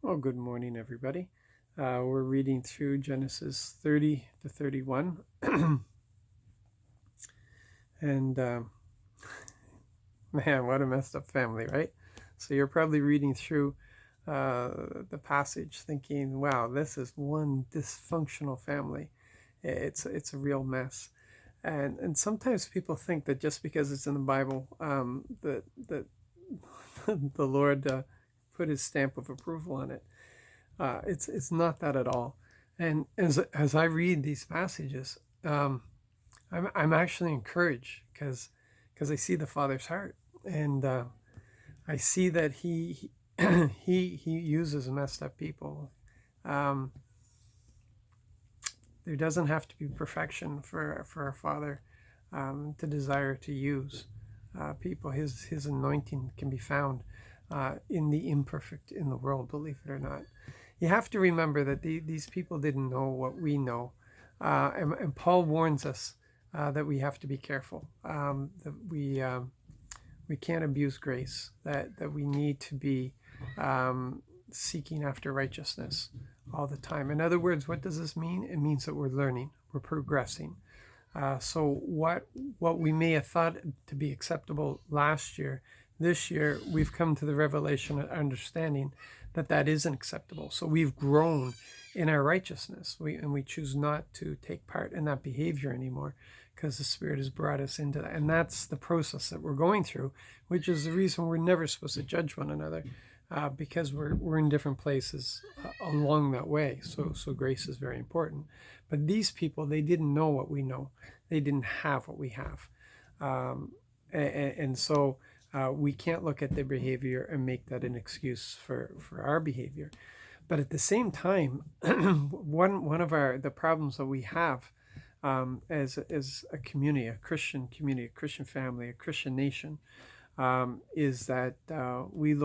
Well, good morning, everybody. We're reading through Genesis 30 to 31. And man, what a messed up family, right? So you're probably reading through the passage thinking, wow, this is one dysfunctional family. It's a real mess. And sometimes people think that just because it's in the Bible, that the Lord put his stamp of approval on it. It's not that at all. And as I read these passages, I'm actually encouraged because I see the Father's heart, and I see that he uses messed up people. Um, there doesn't have to be perfection for a Father to desire to use people. His anointing can be found in the imperfect in the world, believe it or not. You have to remember that these people didn't know what we know. And Paul warns us that we have to be careful, that we can't abuse grace, that we need to be seeking after righteousness all the time. In other words, what does this mean? It means that we're learning, we're progressing. So what we may have thought to be acceptable last year, this year we've come to the revelation and understanding that that isn't acceptable. So we've grown in our righteousness, and we choose not to take part in that behavior anymore because the Spirit has brought us into that. And that's the process that we're going through, which is the reason we're never supposed to judge one another, because we're in different places along that way. So grace is very important. But these people, they didn't know what we know. They didn't have what we have. And so we can't look at their behavior and make that an excuse for our behavior. But at the same time, one of the problems that we have as a community, a Christian family, a Christian nation, is that we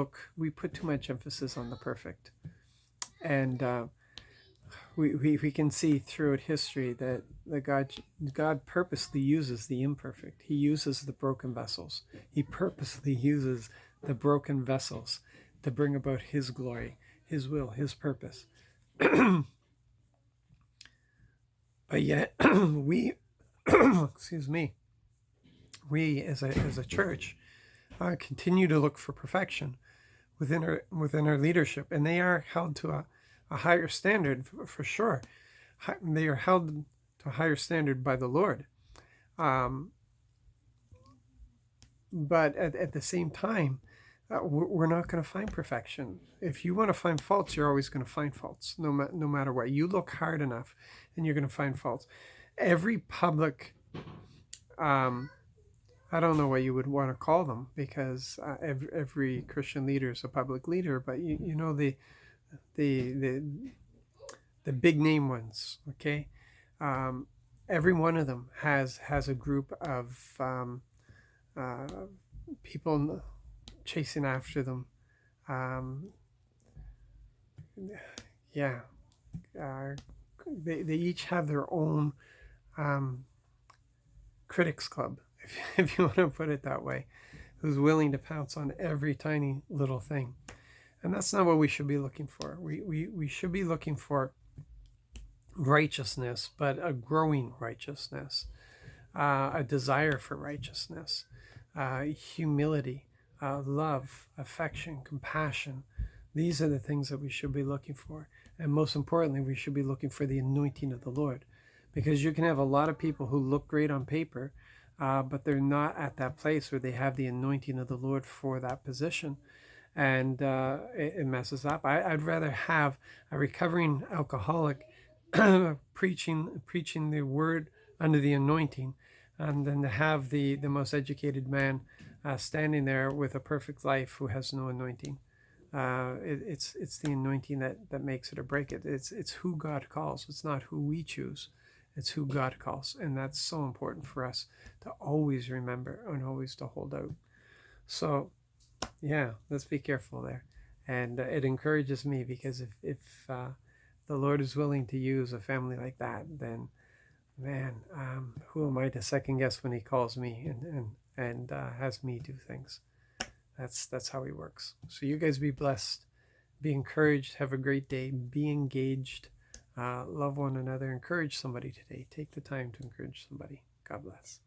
put too much emphasis on the perfect. And we can see throughout history that God purposely uses the imperfect. He uses the broken vessels. He purposely uses the broken vessels to bring about his glory, his will, his purpose. But yet we excuse me, we as a church continue to look for perfection within our leadership, and they are held to a higher standard for sure. They are held to a higher standard by the Lord. But at the same time, we're not going to find perfection. If you want to find faults, you're always going to find faults, no matter what. You look hard enough, and you're going to find faults. Every public, I don't know what you would want to call them, because every Christian leader is a public leader. But you know the big name ones, okay? Every one of them has a group of people chasing after them. Yeah, they each have their own critics club, if you want to put it that way, who's willing to pounce on every tiny little thing. And that's not what we should be looking for. We should be looking for righteousness, but a growing righteousness, a desire for righteousness, humility, love, affection, compassion. These are the things that we should be looking for. And most importantly, we should be looking for the anointing of the Lord. Because you can have a lot of people who look great on paper, but they're not at that place where they have the anointing of the Lord for that position. And it messes up. I'd rather have a recovering alcoholic preaching the word under the anointing, than to have the most educated man standing there with a perfect life who has no anointing. It's the anointing that makes it or break it. It's who God calls. It's not who we choose. It's who God calls. And that's so important for us to always remember and always to hold out. So yeah, let's be careful there. And it encourages me, because if the Lord is willing to use a family like that, then man, who am I to second guess when he calls me and has me do things? That's how he works. So you guys be blessed. Be encouraged. Have a great day. Be engaged. Love one another. Encourage somebody today. Take the time to encourage somebody. God bless.